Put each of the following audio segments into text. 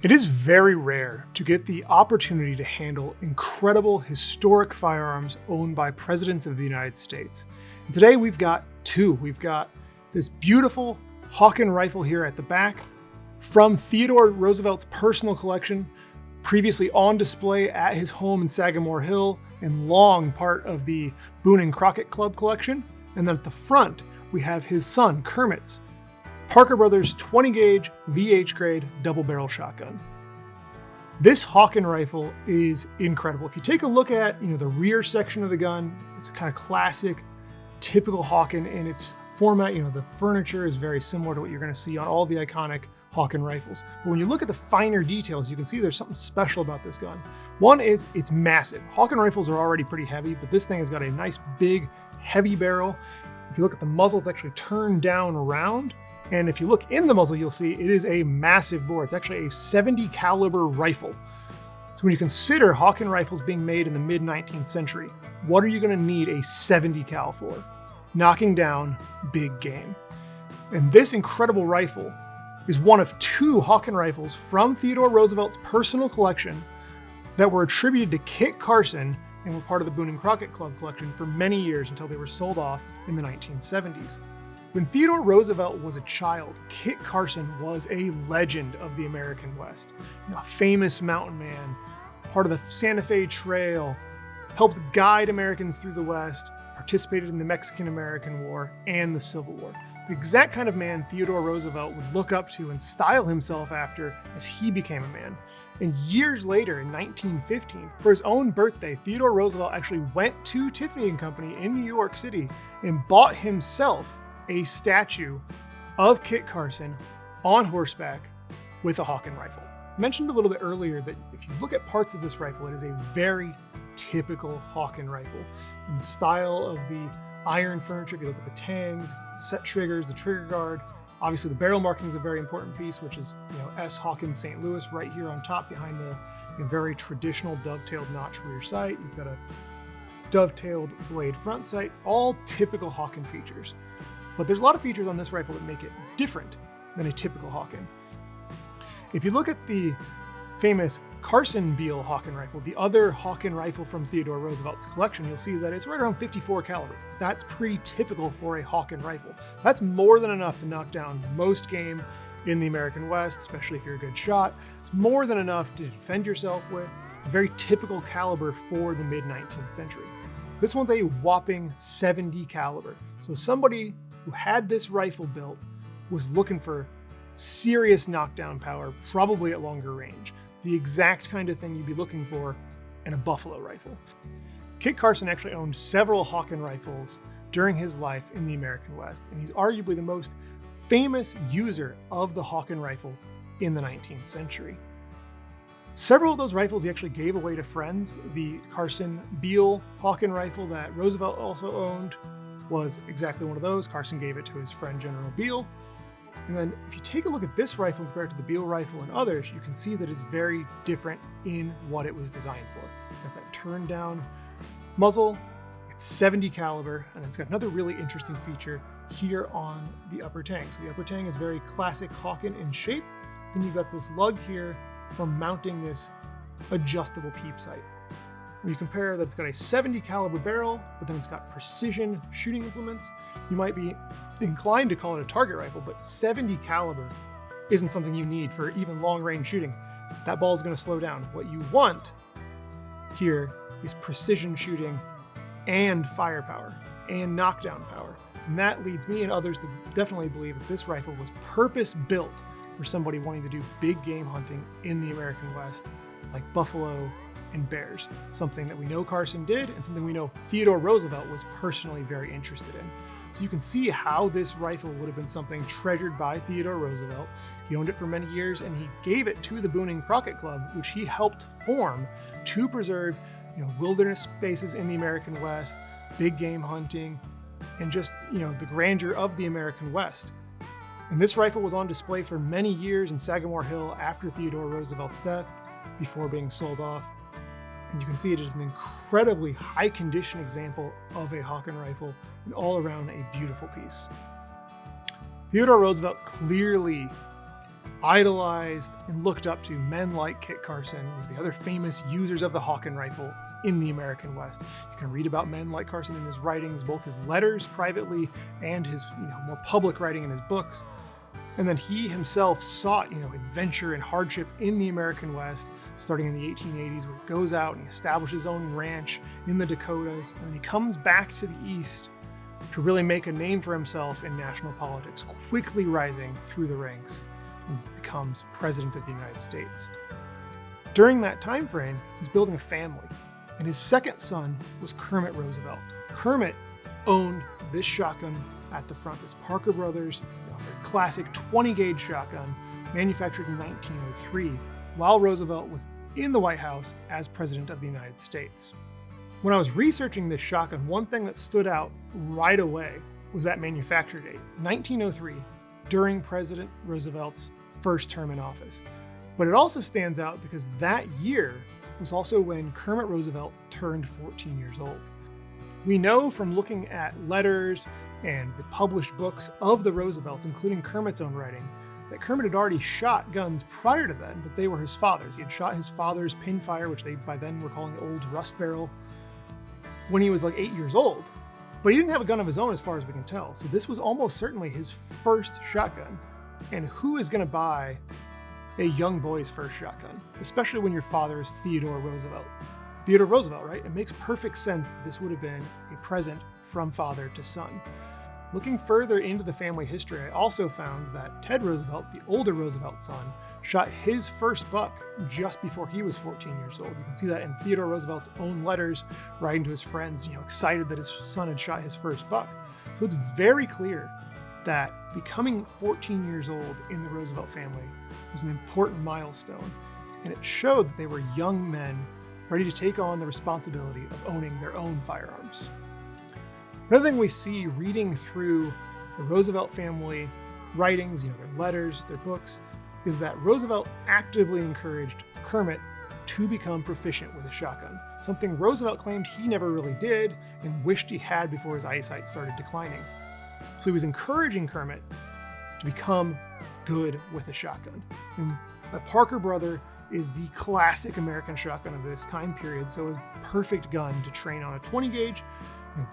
It is very rare to get the opportunity to handle incredible historic firearms owned by presidents of the United States. And today we've got two. We've got this beautiful Hawken rifle here at the back from Theodore Roosevelt's personal collection, previously on display at his home in Sagamore Hill and long part of the Boone and Crockett Club collection. And then at the front, we have his son, Kermit's Parker Brothers 20 gauge VH grade double barrel shotgun. This Hawken rifle is incredible. If you take a look at the rear section of the gun, it's a kind of classic, typical Hawken in its format. The furniture is very similar to what you're going to see on all the iconic Hawken rifles. But when you look at the finer details, you can see there's something special about this gun. One is it's massive. Hawken rifles are already pretty heavy, but this thing has got a nice big, heavy barrel. If you look at the muzzle, it's actually turned down around. And if you look in the muzzle, you'll see it is a massive bore. It's actually a 70 caliber rifle. So when you consider Hawken rifles being made in the mid 19th century, what are you going to need a 70 cal for? Knocking down big game. And this incredible rifle is one of two Hawken rifles from Theodore Roosevelt's personal collection that were attributed to Kit Carson and were part of the Boone and Crockett Club collection for many years until they were sold off in the 1970s. When Theodore Roosevelt was a child, Kit Carson was a legend of the American West. A famous mountain man, part of the Santa Fe Trail, helped guide Americans through the West, participated in the Mexican-American War and the Civil War. The exact kind of man Theodore Roosevelt would look up to and style himself after as he became a man. And years later, in 1915, for his own birthday, Theodore Roosevelt actually went to Tiffany & Company in New York City and bought himself a statue of Kit Carson on horseback with a Hawken rifle. I mentioned a little bit earlier that if you look at parts of this rifle, it is a very typical Hawken rifle. In the style of the iron furniture, if you look at the tangs, set triggers, the trigger guard, obviously the barrel marking is a very important piece, which is S. Hawken St. Louis right here on top behind the very traditional dovetailed notch rear sight. You've got a dovetailed blade front sight, all typical Hawken features. But there's a lot of features on this rifle that make it different than a typical Hawken. If you look at the famous Carson Beale Hawken rifle, the other Hawken rifle from Theodore Roosevelt's collection, you'll see that it's right around 54 caliber. That's pretty typical for a Hawken rifle. That's more than enough to knock down most game in the American West, especially if you're a good shot. It's more than enough to defend yourself with. A very typical caliber for the mid 19th century. This one's a whopping 70 caliber. So somebody who had this rifle built was looking for serious knockdown power, probably at longer range. The exact kind of thing you'd be looking for in a buffalo rifle. Kit Carson actually owned several Hawken rifles during his life in the American West, and he's arguably the most famous user of the Hawken rifle in the 19th century. Several of those rifles he actually gave away to friends. The Carson Beale Hawken rifle that Roosevelt also owned was exactly one of those. Carson gave it to his friend General Beale. And then if you take a look at this rifle compared to the Beale rifle and others, you can see that it's very different in what it was designed for. It's got that turned down muzzle, it's 70 caliber, and it's got another really interesting feature here on the upper tang. So the upper tang is very classic Hawken in shape. Then you've got this lug here for mounting this adjustable peep sight. When you compare that, it's got a 70 caliber barrel, but then it's got precision shooting implements. You might be inclined to call it a target rifle, but 70 caliber isn't something you need for even long range shooting. That ball is going to slow down. What you want here is precision shooting and firepower and knockdown power. And that leads me and others to definitely believe that this rifle was purpose built for somebody wanting to do big game hunting in the American West, like buffalo and bears, something that we know Carson did and something we know Theodore Roosevelt was personally very interested in. So you can see how this rifle would have been something treasured by Theodore Roosevelt. He owned it for many years and he gave it to the Boone and Crockett Club, which he helped form to preserve wilderness spaces in the American West, big game hunting, and just the grandeur of the American West. And this rifle was on display for many years in Sagamore Hill after Theodore Roosevelt's death, before being sold off. And you can see it is an incredibly high condition example of a Hawken rifle and all around a beautiful piece. Theodore Roosevelt clearly idolized and looked up to men like Kit Carson, the other famous users of the Hawken rifle in the American West. You can read about men like Carson in his writings, both his letters privately and his more public writing in his books. And then he himself sought adventure and hardship in the American West, starting in the 1880s, where he goes out and he establishes his own ranch in the Dakotas, and then he comes back to the East to really make a name for himself in national politics, quickly rising through the ranks and becomes President of the United States. During that time frame, he's building a family, and his second son was Kermit Roosevelt. Kermit owned this shotgun at the front, this Parker Brothers very classic 20-gauge shotgun manufactured in 1903, while Roosevelt was in the White House as President of the United States. When I was researching this shotgun, one thing that stood out right away was that manufacture date, 1903, during President Roosevelt's first term in office. But it also stands out because that year was also when Kermit Roosevelt turned 14 years old. We know from looking at letters and the published books of the Roosevelts, including Kermit's own writing, that Kermit had already shot guns prior to then, but they were his father's. He had shot his father's pinfire, which they by then were calling Old Rust Barrel, when he was like 8 years old. But he didn't have a gun of his own as far as we can tell. So this was almost certainly his first shotgun. And who is going to buy a young boy's first shotgun, especially when your father is Theodore Roosevelt? Theodore Roosevelt, right? It makes perfect sense that this would have been a present from father to son. Looking further into the family history, I also found that Ted Roosevelt, the older Roosevelt son, shot his first buck just before he was 14 years old. You can see that in Theodore Roosevelt's own letters, writing to his friends, excited that his son had shot his first buck. So it's very clear that becoming 14 years old in the Roosevelt family was an important milestone, and it showed that they were young men ready to take on the responsibility of owning their own firearms. Another thing we see reading through the Roosevelt family writings, their letters, their books, is that Roosevelt actively encouraged Kermit to become proficient with a shotgun, something Roosevelt claimed he never really did and wished he had before his eyesight started declining. So he was encouraging Kermit to become good with a shotgun. And the Parker Brother is the classic American shotgun of this time period, so a perfect gun to train on a 20 gauge,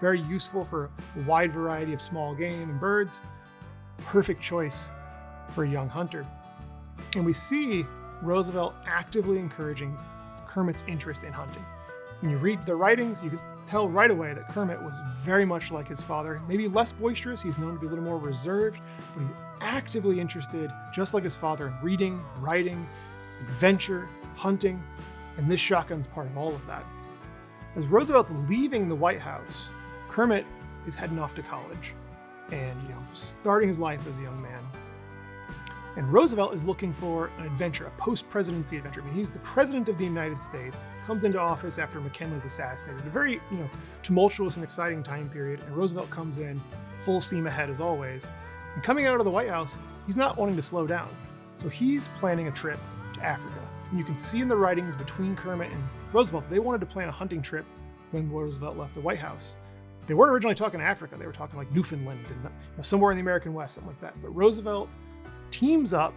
very useful for a wide variety of small game and birds. Perfect choice for a young hunter. And we see Roosevelt actively encouraging Kermit's interest in hunting. When you read the writings, you can tell right away that Kermit was very much like his father, maybe less boisterous. He's known to be a little more reserved, but he's actively interested, just like his father, in reading, writing, adventure, hunting, and this shotgun's part of all of that. As Roosevelt's leaving the White House, Kermit is heading off to college and starting his life as a young man. And Roosevelt is looking for an adventure, a post-presidency adventure. I mean, he's the president of the United States, comes into office after McKinley's assassinated, a very tumultuous and exciting time period, and Roosevelt comes in full steam ahead as always. And coming out of the White House, he's not wanting to slow down. So he's planning a trip to Africa. And you can see in the writings between Kermit and Roosevelt, they wanted to plan a hunting trip when Roosevelt left the White House. They weren't originally talking Africa, they were talking like Newfoundland and somewhere in the American West, something like that. But Roosevelt teams up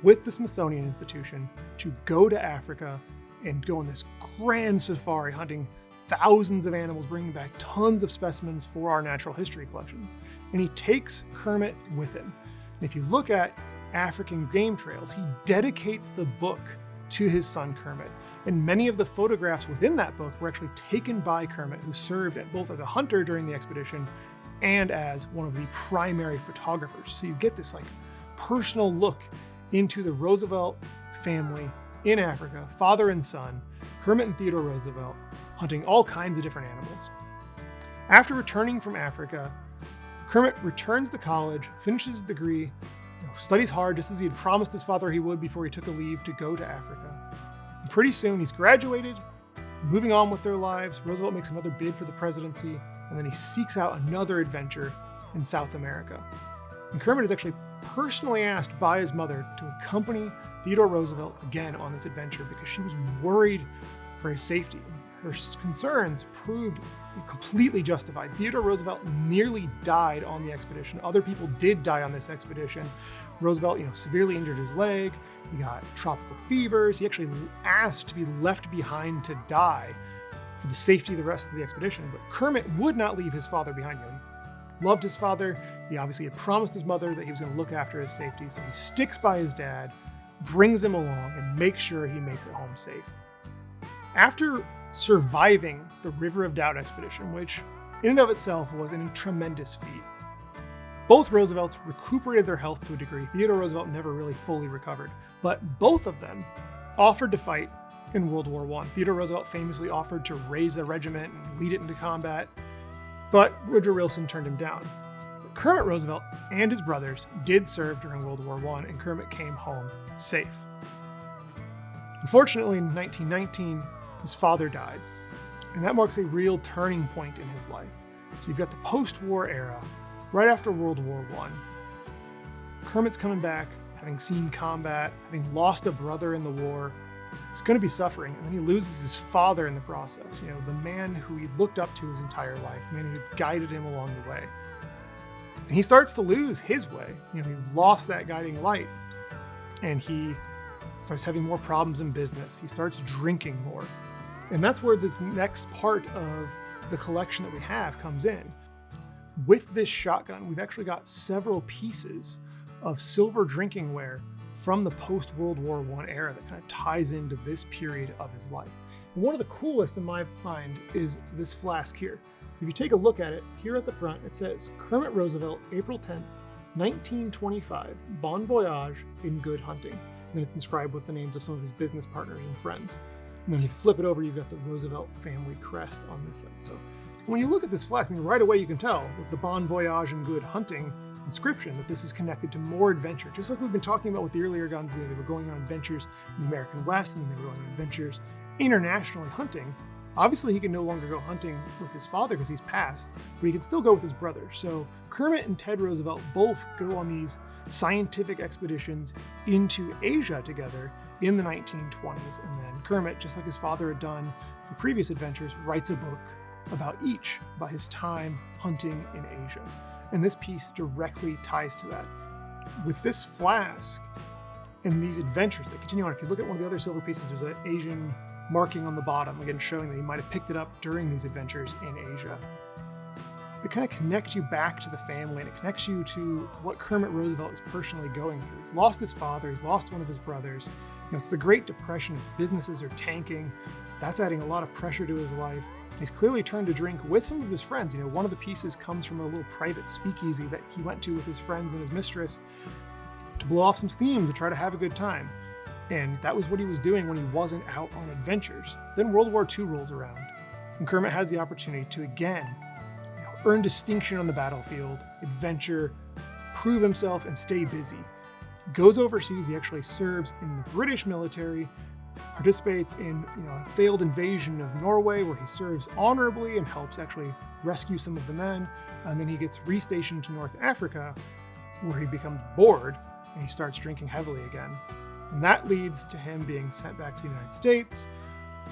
with the Smithsonian Institution to go to Africa and go on this grand safari, hunting thousands of animals, bringing back tons of specimens for our natural history collections. And he takes Kermit with him. And if you look at African game trails, he dedicates the book to his son Kermit. And many of the photographs within that book were actually taken by Kermit, who served both as a hunter during the expedition and as one of the primary photographers. So you get this personal look into the Roosevelt family in Africa, father and son, Kermit and Theodore Roosevelt, hunting all kinds of different animals. After returning from Africa, Kermit returns to college, finishes his degree, studies hard just as he had promised his father he would before he took a leave to go to Africa. And pretty soon he's graduated, moving on with their lives. Roosevelt makes another bid for the presidency, and then he seeks out another adventure in South America. And Kermit is actually personally asked by his mother to accompany Theodore Roosevelt again on this adventure because she was worried for his safety. her concerns proved completely justified. Theodore Roosevelt nearly died on the expedition. Other people did die on this expedition. Roosevelt, severely injured his leg. He got tropical fevers. He actually asked to be left behind to die for the safety of the rest of the expedition. But Kermit would not leave his father behind him. He loved his father. He obviously had promised his mother that he was going to look after his safety. So he sticks by his dad, brings him along, and makes sure he makes it home safe. After surviving the River of Doubt expedition, which in and of itself was a tremendous feat, both Roosevelts recuperated their health to a degree. Theodore Roosevelt never really fully recovered, but both of them offered to fight in World War I. Theodore Roosevelt famously offered to raise a regiment and lead it into combat, but Woodrow Wilson turned him down. But Kermit Roosevelt and his brothers did serve during World War I, and Kermit came home safe. Unfortunately, in 1919, his father died, and that marks a real turning point in his life. So you've got the post-war era, right after World War I. Kermit's coming back, having seen combat, having lost a brother in the war. He's going to be suffering, and then he loses his father in the process. The man who he looked up to his entire life, the man who guided him along the way. And he starts to lose his way. He lost that guiding light, and he starts having more problems in business. He starts drinking more. And that's where this next part of the collection that we have comes in. With this shotgun, we've actually got several pieces of silver drinking ware from the post-World War I era that kind of ties into this period of his life. And one of the coolest in my mind is this flask here. So if you take a look at it, here at the front, it says, Kermit Roosevelt, April 10th, 1925, Bon Voyage in good hunting. And then it's inscribed with the names of some of his business partners and friends. And then if you flip it over, you've got the Roosevelt family crest on this side. So when you look at this flask, right away you can tell with the Bon Voyage and good hunting inscription that this is connected to more adventure. Just like we've been talking about with the earlier guns, they were going on adventures in the American West, and then they were going on adventures internationally hunting. Obviously, he can no longer go hunting with his father because he's passed, but he can still go with his brother. So Kermit and Ted Roosevelt both go on these scientific expeditions into Asia together in the 1920s. And then Kermit, just like his father had done for previous adventures, writes a book about each, about his time hunting in Asia. And this piece directly ties to that. With this flask and these adventures that continue on, if you look at one of the other silver pieces, there's an Asian marking on the bottom, again showing that he might have picked it up during these adventures in Asia. It kind of connects you back to the family, and it connects you to what Kermit Roosevelt is personally going through. He's lost his father, he's lost one of his brothers. It's the Great Depression, his businesses are tanking. That's adding a lot of pressure to his life. He's clearly turned to drink with some of his friends. One of the pieces comes from a little private speakeasy that he went to with his friends and his mistress to blow off some steam, to try to have a good time. And that was what he was doing when he wasn't out on adventures. Then World War II rolls around, and Kermit has the opportunity to again earn distinction on the battlefield, adventure, prove himself, and stay busy. He goes overseas. He actually serves in the British military, participates in a failed invasion of Norway where he serves honorably and helps actually rescue some of the men. And then he gets restationed to North Africa where he becomes bored and he starts drinking heavily again. And that leads to him being sent back to the United States.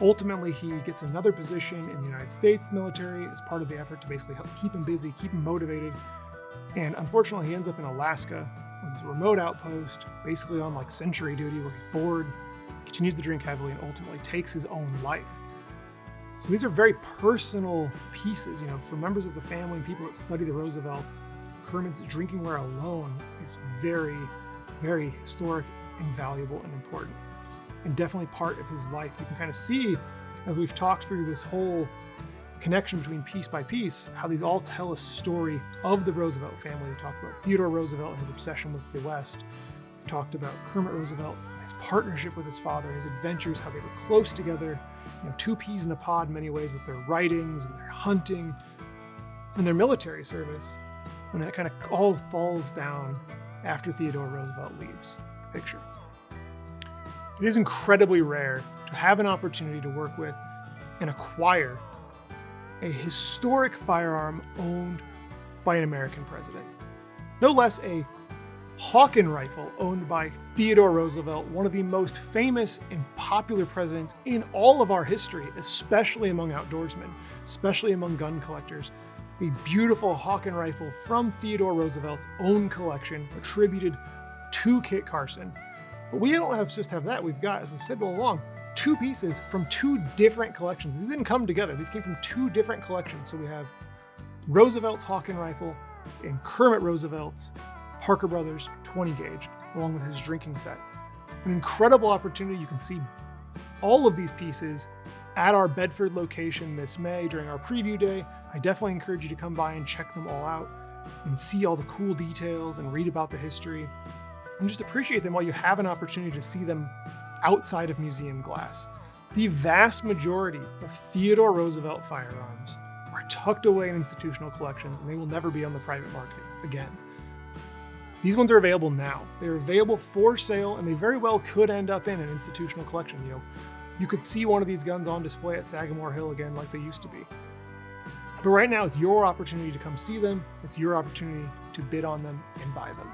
Ultimately, he gets another position in the United States military as part of the effort to basically help keep him busy, keep him motivated. And unfortunately, he ends up in Alaska on this remote outpost, basically on sentry duty where he's bored, continues to drink heavily, and ultimately takes his own life. So these are very personal pieces, for members of the family and people that study the Roosevelts. Kermit's drinking ware alone is very, very historic and valuable and important, and definitely part of his life. You can kind of see, as we've talked through this whole connection between piece by piece, how these all tell a story of the Roosevelt family. We talked about Theodore Roosevelt and his obsession with the West. We've talked about Kermit Roosevelt, his partnership with his father, his adventures, how they were close together, two peas in a pod in many ways with their writings and their hunting and their military service. And then it kind of all falls down after Theodore Roosevelt leaves the picture. It is incredibly rare to have an opportunity to work with and acquire a historic firearm owned by an American president. No less a Hawken rifle owned by Theodore Roosevelt, one of the most famous and popular presidents in all of our history, especially among outdoorsmen, especially among gun collectors. A beautiful Hawken rifle from Theodore Roosevelt's own collection attributed to Kit Carson. But we don't just have that. We've got, as we've said all along, two pieces from two different collections. These didn't come together. These came from two different collections. So we have Roosevelt's Hawken rifle and Kermit Roosevelt's Parker Brothers 20 gauge, along with his drinking set. An incredible opportunity. You can see all of these pieces at our Bedford location this May during our preview day. I definitely encourage you to come by and check them all out and see all the cool details and read about the history and just appreciate them while you have an opportunity to see them outside of museum glass. The vast majority of Theodore Roosevelt firearms are tucked away in institutional collections, and they will never be on the private market again. These ones are available now. They're available for sale, and they very well could end up in an institutional collection. You could see one of these guns on display at Sagamore Hill again like they used to be. But right now, it's your opportunity to come see them. It's your opportunity to bid on them and buy them.